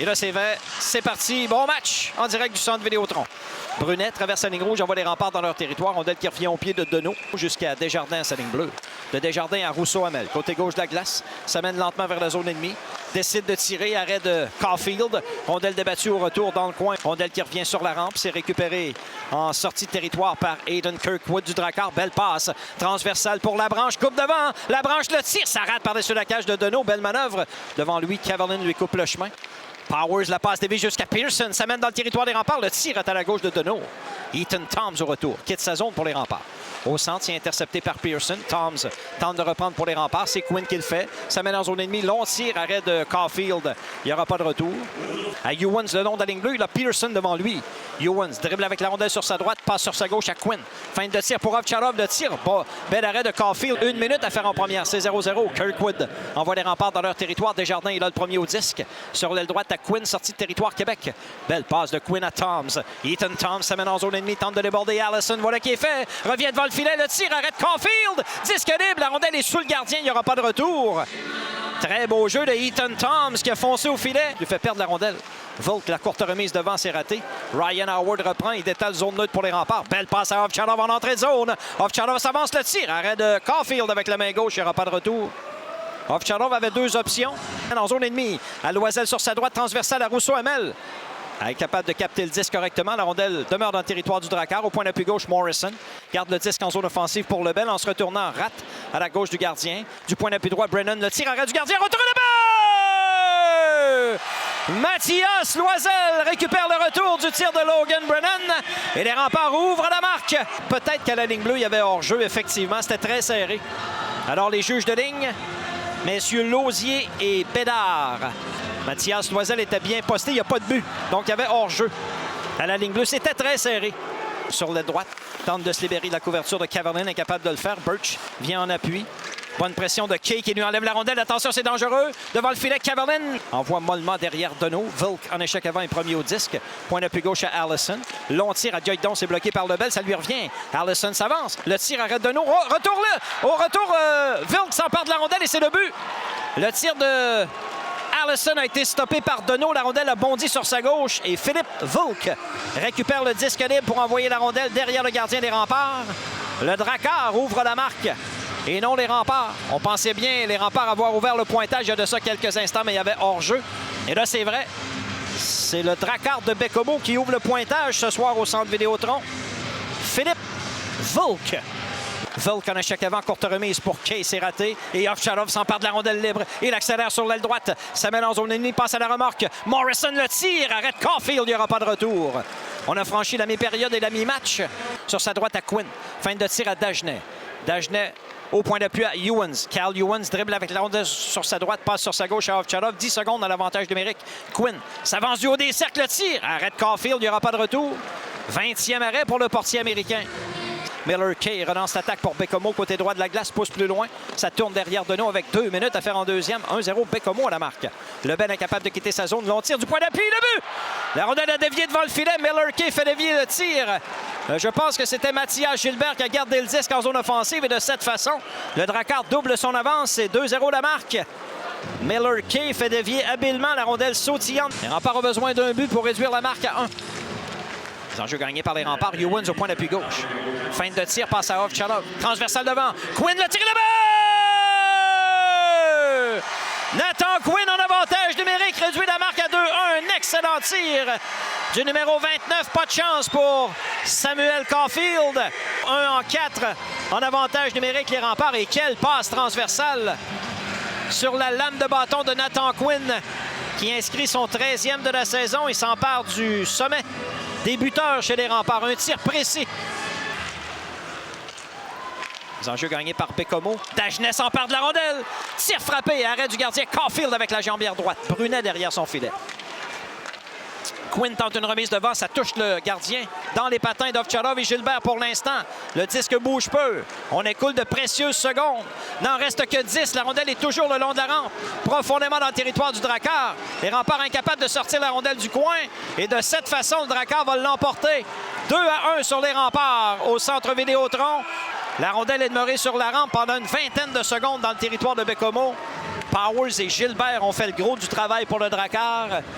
Et là, c'est vrai, c'est parti. Bon match en direct du centre Vidéotron. Brunet traverse la ligne rouge, envoie les remparts dans leur territoire. Rondelle qui revient au pied de Deneau jusqu'à Desjardins à sa ligne bleue. De Desjardins à Rousseau-Hamel. Côté gauche de la glace, ça mène lentement vers la zone ennemie. Décide de tirer, arrêt de Caulfield. Rondelle débattue au retour dans le coin. Rondelle qui revient sur la rampe. C'est récupéré en sortie de territoire par Aiden Kirkwood du Drakkar. Belle passe transversale pour Labranche. Coupe devant. Labranche le tire. Ça rate par-dessus la cage de Deneau. Belle manœuvre. Devant lui, Caverlin lui coupe le chemin. Powers, la passe dévie jusqu'à Pearson. Ça mène dans le territoire des remparts. Le tir est à la gauche de Deneau. Ethan Toms au retour. Quitte sa zone pour les remparts. Au centre, il est intercepté par Pearson. Toms tente de reprendre pour les remparts. C'est Quinn qui le fait. Ça mène en zone ennemie. Long tir, arrêt de Caulfield. Il n'y aura pas de retour. À Ewans, le long de la ligne bleue, il a Pearson devant lui. Ewans dribble avec la rondelle sur sa droite, passe sur sa gauche à Quinn. Fin de tir pour Ovtcharov. Le tir, bel arrêt de Caulfield. 1 minute à faire en première. C'est 0-0. Kirkwood envoie les remparts dans leur territoire. Desjardins, il a le premier au disque. Sur l'aile droite à Quinn, sortie de territoire Québec. Belle passe de Quinn à Toms. Ethan Toms, ça mène en zone ennemie, tente de déborder Allison. Voilà qui est fait. Revient devant le filet, le tir, arrête Caulfield. Disque libre, la rondelle est sous le gardien, il n'y aura pas de retour. Très beau jeu de Ethan Toms qui a foncé au filet. Il lui fait perdre la rondelle. Volk, la courte remise devant, c'est raté. Ryan Howard reprend, il détale zone neutre pour les remparts. Belle passe à Ovtcharov en entrée de zone. Ovtcharov s'avance, le tir, arrêt de Caulfield avec la main gauche, il n'y aura pas de retour. Ovtcharov avait deux options. En zone ennemie, à Loisel sur sa droite, transversale à Rousseau-Hamel. Capable de capter le disque correctement. La rondelle demeure dans le territoire du Drakkar. Au point d'appui gauche, Morrison garde le disque en zone offensive pour Lebel. En se retournant, rate à la gauche du gardien. Du point d'appui droit, Brennan le tire, arrêt du gardien. Retour de but! Mathias Loisel récupère le retour du tir de Logan Brennan. Et les remparts ouvrent la marque. Peut-être qu'à la ligne bleue, il y avait hors-jeu. Effectivement, c'était très serré. Alors, les juges de ligne, messieurs Lausier et Bédard. Mathias Loisel était bien posté, il n'y a pas de but. Donc, il y avait hors-jeu. À la ligne bleue, c'était très serré. Sur la droite, tente de se libérer de la couverture de Caverlin, incapable de le faire. Birch vient en appui. Bonne pression de Kay qui lui enlève la rondelle. Attention, c'est dangereux. Devant le filet, Caverlin envoie mollement derrière Deneau. Volk en échec avant et premier au disque. Point d'appui gauche à Allison. Long tir à Joydon, c'est bloqué par Lebel. Ça lui revient. Allison s'avance. Le tir arrête Deneau. Oh, retour là. Au retour, Volk s'empare de la rondelle et c'est le but. Le tir de Allison a été stoppé par Deneau. La rondelle a bondi sur sa gauche et Philippe Volk récupère le disque libre pour envoyer la rondelle derrière le gardien des remparts. Le Drakkar ouvre la marque et non les remparts. On pensait bien les remparts avoir ouvert le pointage il y a de ça quelques instants, mais il y avait hors-jeu. Et là, c'est vrai. C'est le Drakkar de Bécomo qui ouvre le pointage ce soir au centre Vidéotron. Philippe Volk. Volk en échec avant, courte remise pour Kay, c'est raté. Et Ovtcharov s'empare de la rondelle libre. Il accélère sur l'aile droite. Ça mène en zone ennemie, passe à la remorque. Morrison le tire, arrête Caulfield, il n'y aura pas de retour. On a franchi la mi-période et la mi-match. Sur sa droite à Quinn. Fin de tir à Dagenet. Dagenet au point d'appui à Ewans. Cal Ewans dribble avec la rondelle sur sa droite, passe sur sa gauche à Ovtcharov. 10 secondes dans l'avantage numérique. Quinn s'avance du haut des cercles, le tire. Arrête Caulfield, il n'y aura pas de retour. 20e arrêt pour le portier américain. Miller Kay relance l'attaque pour Bécomo. Côté droit de la glace, pousse plus loin. Ça tourne derrière Deneau avec 2 minutes à faire en deuxième. 1-0 Bécomo à la marque. Lebel incapable de quitter sa zone. Long tir du point d'appui. Le but! La rondelle a dévié devant le filet. Miller Kay fait dévier le tir. Je pense que c'était Mathias Gilbert qui a gardé le disque en zone offensive. Et de cette façon, le Drakkar double son avance. C'est 2-0 la marque. Miller Kay fait dévier habilement la rondelle sautillante. Les remparts ont besoin d'un but pour réduire la marque à 1. Les enjeux gagnés par les remparts. Ewans au point d'appui gauche. Fin de tir, passe à Ovtcharov. Transversal devant. Quinn le tir de but! Nathan Quinn en avantage numérique. Réduit la marque à 2-1. Un excellent tir du numéro 29. Pas de chance pour Samuel Caulfield. 1 en 4 en avantage numérique les remparts. Et quelle passe transversale sur la lame de bâton de Nathan Quinn qui inscrit son 13e de la saison. Il s'empare du sommet des buteurs chez les remparts. Un tir précis. Les enjeux gagnés par Bécomo. Dagenet s'empare de la rondelle. Tir frappé. Arrêt du gardien Caulfield avec la jambière droite. Brunet derrière son filet. Quinn tente une remise devant. Ça touche le gardien dans les patins d'Ovtcharov et Gilbert pour l'instant. Le disque bouge peu. On écoule de précieuses secondes. N'en reste que 10. La rondelle est toujours le long de la rampe. Profondément dans le territoire du Drakkar. Les remparts incapables de sortir la rondelle du coin. Et de cette façon, le Drakkar va l'emporter. 2-1 sur les remparts au centre Vidéotron. La rondelle est demeurée sur la rampe pendant une vingtaine de secondes dans le territoire de Bécomo. Powers et Gilbert ont fait le gros du travail pour le Drakkar.